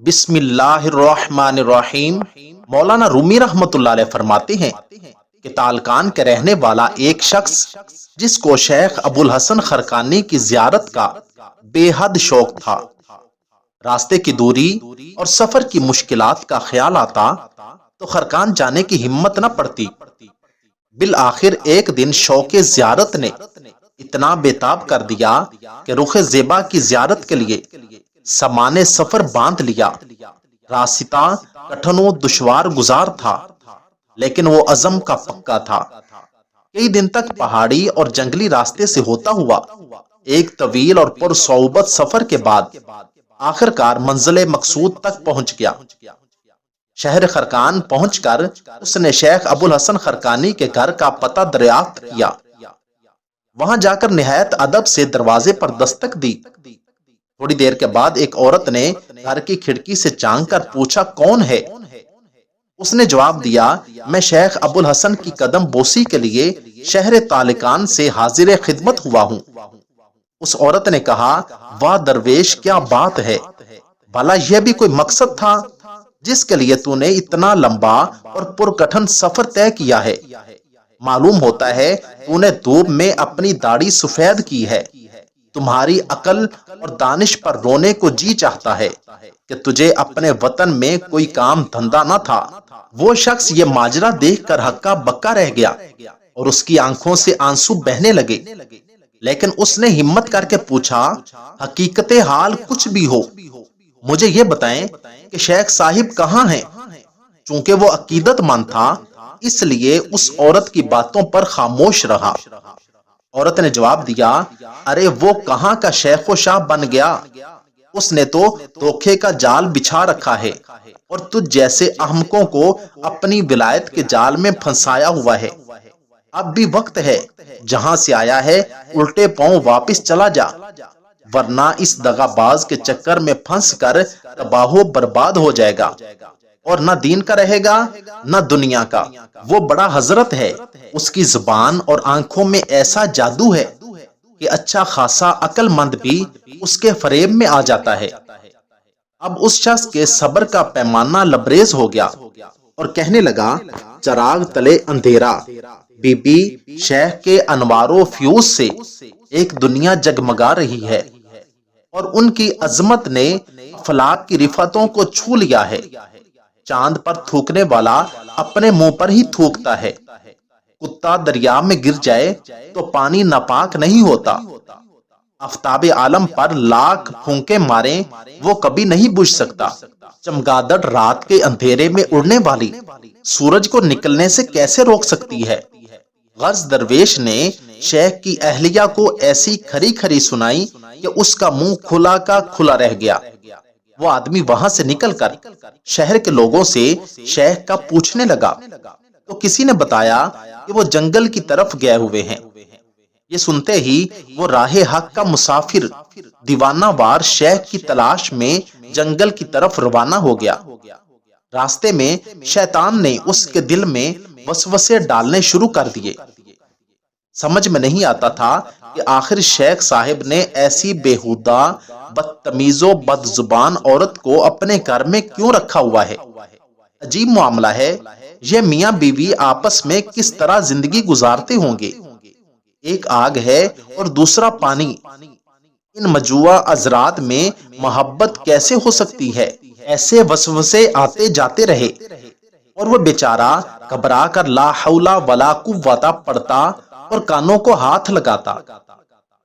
بسم اللہ الرحمن الرحیم۔ مولانا رومی رحمت اللہ علیہ فرماتے ہیں کہ تالکان کے رہنے والا ایک شخص جس کو شیخ ابو الحسن خرقانی کی زیارت کا بے حد شوق تھا، راستے کی دوری اور سفر کی مشکلات کا خیال آتا تو خرقان جانے کی ہمت نہ پڑتی۔ بالآخر ایک دن شوق زیارت نے اتنا بےتاب کر دیا کہ رخ زیبا کی زیارت کے لیے سامان سفر باندھ لیا۔ راستہ کٹھن و دشوار گزار تھا، لیکن وہ عزم کا پکا تھا۔ کئی دن تک پہاڑی اور جنگلی راستے سے ہوتا ہوا ایک طویل اور پرصعوبت سفر کے بعد آخر کار منزل مقصود تک پہنچ گیا۔ شہر خرقان پہنچ کر اس نے شیخ ابو الحسن خرقانی کے گھر کا پتہ دریافت کیا۔ وہاں جا کر نہایت ادب سے دروازے پر دستک دی۔ تھوڑی دیر کے بعد ایک عورت نے گھر کی کھڑکی سے جھانک کر پوچھا، کون ہے؟ اس نے جواب دیا، میں شیخ ابو الحسن کی قدم بوسی کے لیے شہر تالکان سے حاضر خدمت ہوا ہوں۔ اس عورت نے کہا، واہ درویش، کیا بات ہے! بھلا یہ بھی کوئی مقصد تھا جس کے لیے تو نے اتنا لمبا اور پرکٹھن سفر طے کیا ہے؟ معلوم ہوتا ہے تو نے دھوپ میں اپنی داڑھی سفید کی ہے۔ تمہاری عقل اور دانش پر رونے کو جی چاہتا ہے کہ تجھے اپنے وطن میں کوئی کام دھندا نہ تھا۔ وہ شخص یہ ماجرا دیکھ کر ہکا بکا رہ گیا اور اس کی آنکھوں سے آنسو بہنے لگے، لیکن اس نے ہمت کر کے پوچھا، حقیقت حال کچھ بھی ہو مجھے یہ بتائیں کہ شیخ صاحب کہاں ہیں؟ چونکہ وہ عقیدت مند تھا، اس لیے اس عورت کی باتوں پر خاموش رہا۔ عورت نے جواب دیا، ارے وہ کہاں کا شیخ و شاہ بن گیا، اس نے تو دھوکے کا جال بچھا رکھا ہے اور تجھ جیسے احمقوں کو اپنی ولایت کے جال میں پھنسایا ہوا ہے۔ اب بھی وقت ہے، جہاں سے آیا ہے الٹے پاؤں واپس چلا جا، ورنہ اس دغا باز کے چکر میں پھنس کر تباہ و برباد ہو جائے گا، اور نہ دین کا رہے گا نہ دنیا کا۔ وہ بڑا حضرت ہے، اس کی زبان اور آنکھوں میں ایسا جادو ہے کہ اچھا خاصا عقل مند بھی اس کے فریب میں آ جاتا ہے۔ اب اس شخص کے صبر کا پیمانہ لبریز ہو گیا اور کہنے لگا، چراغ تلے اندھیرا، بی بی شیخ کے انوار و فیوز سے ایک دنیا جگمگا رہی ہے اور ان کی عظمت نے افلاک کی رفتوں کو چھو لیا ہے۔ چاند پر تھوکنے والا اپنے منہ پر ہی تھوکتا ہے۔ کتا دریا میں گر جائے تو پانی ناپاک نہیں ہوتا۔ آفتاب عالم پر لاکھ پھونکے ماریں وہ کبھی نہیں بجھ سکتا۔ چمگادڑ رات کے اندھیرے میں اڑنے والی سورج کو نکلنے سے کیسے روک سکتی ہے؟ غرض درویش نے شیخ کی اہلیہ کو ایسی کھری کھری سنائی کہ اس کا منہ کھلا کا کھلا رہ گیا۔ وہ آدمی وہاں سے نکل کر شہر کے لوگوں سے شیخ کا پوچھنے لگا تو کسی نے بتایا کہ وہ جنگل کی طرف گئے ہوئے ہیں۔ یہ سنتے ہی وہ راہ حق کا مسافر دیوانہ وار شیخ کی تلاش میں جنگل کی طرف روانہ ہو گیا۔ راستے میں شیطان نے اس کے دل میں وسوسے ڈالنے شروع کر دیے۔ سمجھ میں نہیں آتا تھا کہ آخر شیخ صاحب نے ایسی بےہودہ، بدتمیز و بد زبان عورت کو اپنے گھر میں کیوں رکھا ہوا ہے؟ عجیب معاملہ ہے، یہ میاں بیوی آپس میں کس طرح زندگی گزارتے ہوں گے؟ ایک آگ ہے اور دوسرا پانی، ان مجوع حضرات میں محبت کیسے ہو سکتی ہے؟ ایسے وسوسے آتے جاتے رہے اور وہ بیچارہ گھبرا کر لا حول ولا قوت پڑھتا اور کانوں کو ہاتھ لگاتا۔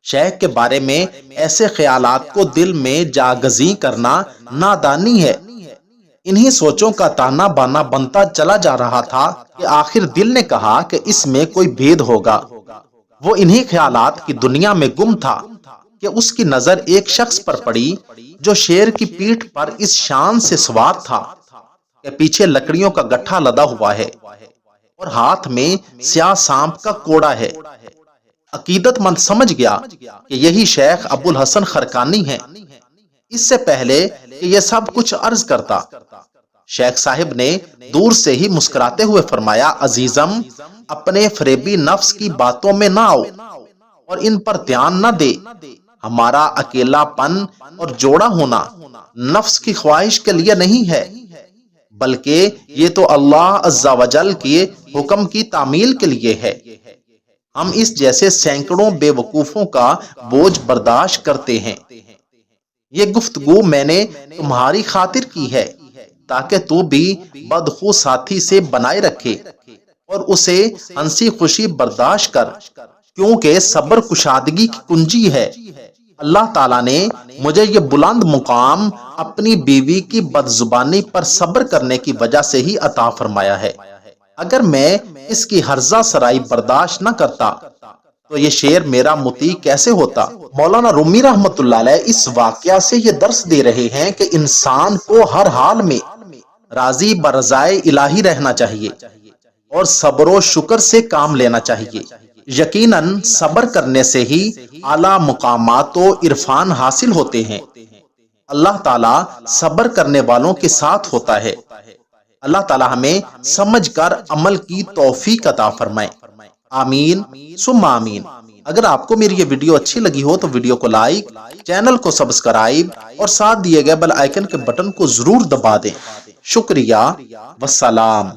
شیخ کے بارے میں ایسے خیالات کو دل میں جاگزیں کرنا نادانی ہے۔ انہی سوچوں کا تانا بانا بنتا چلا جا رہا تھا کہ آخر دل نے کہا کہ اس میں کوئی بھید ہوگا۔ وہ انہی خیالات کی دنیا میں گم تھا کہ اس کی نظر ایک شخص پر پڑی جو شیر کی پیٹھ پر اس شان سے سوار تھا کہ پیچھے لکڑیوں کا گٹھا لدا ہوا ہے اور ہاتھ میں سیاہ سانپ کا کوڑا ہے۔ عقیدت مند سمجھ گیا کہ یہی شیخ ابو الحسن خرقانی ہیں۔ اس سے پہلے کہ یہ سب کچھ عرض کرتا، شیخ صاحب نے دور سے ہی مسکراتے ہوئے فرمایا، عزیزم، اپنے فریبی نفس کی باتوں میں نہ آؤ اور ان پر دھیان نہ دے۔ ہمارا اکیلا پن اور جوڑا ہونا نفس کی خواہش کے لیے نہیں ہے، بلکہ یہ تو اللہ عز و جل کے حکم کی تعمیل کے لیے ہے۔ ہم اس جیسے سینکڑوں بے وقوفوں کا بوجھ برداشت کرتے ہیں۔ یہ گفتگو میں نے تمہاری خاطر کی ہے تاکہ تو بھی بدخو ساتھی سے بنائے رکھے اور اسے ہنسی خوشی برداشت کر، کیونکہ صبر کشادگی کی کنجی ہے۔ اللہ تعالیٰ نے مجھے یہ بلند مقام اپنی بیوی کی بدزبانی پر صبر کرنے کی وجہ سے ہی عطا فرمایا ہے۔ اگر میں اس کی ہرزہ سرائی برداشت نہ کرتا تو یہ شعر میرا مطیع کیسے ہوتا؟ مولانا رومی رحمت اللہ علیہ اس واقعہ سے یہ درس دے رہے ہیں کہ انسان کو ہر حال میں راضی برضائے الہی رہنا چاہیے اور صبر و شکر سے کام لینا چاہیے۔ یقیناً صبر کرنے سے ہی اعلیٰ مقامات و عرفان حاصل ہوتے ہیں۔ اللہ تعالیٰ صبر کرنے والوں کے ساتھ ہوتا ہے۔ اللہ تعالیٰ ہمیں سمجھ کر عمل کی توفیق عطا فرمائے، آمین ثم آمین۔ اگر آپ کو میری یہ ویڈیو اچھی لگی ہو تو ویڈیو کو لائک، چینل کو سبسکرائب اور ساتھ دیے گئے بیل آئیکن کے بٹن کو ضرور دبا دیں۔ شکریہ، والسلام۔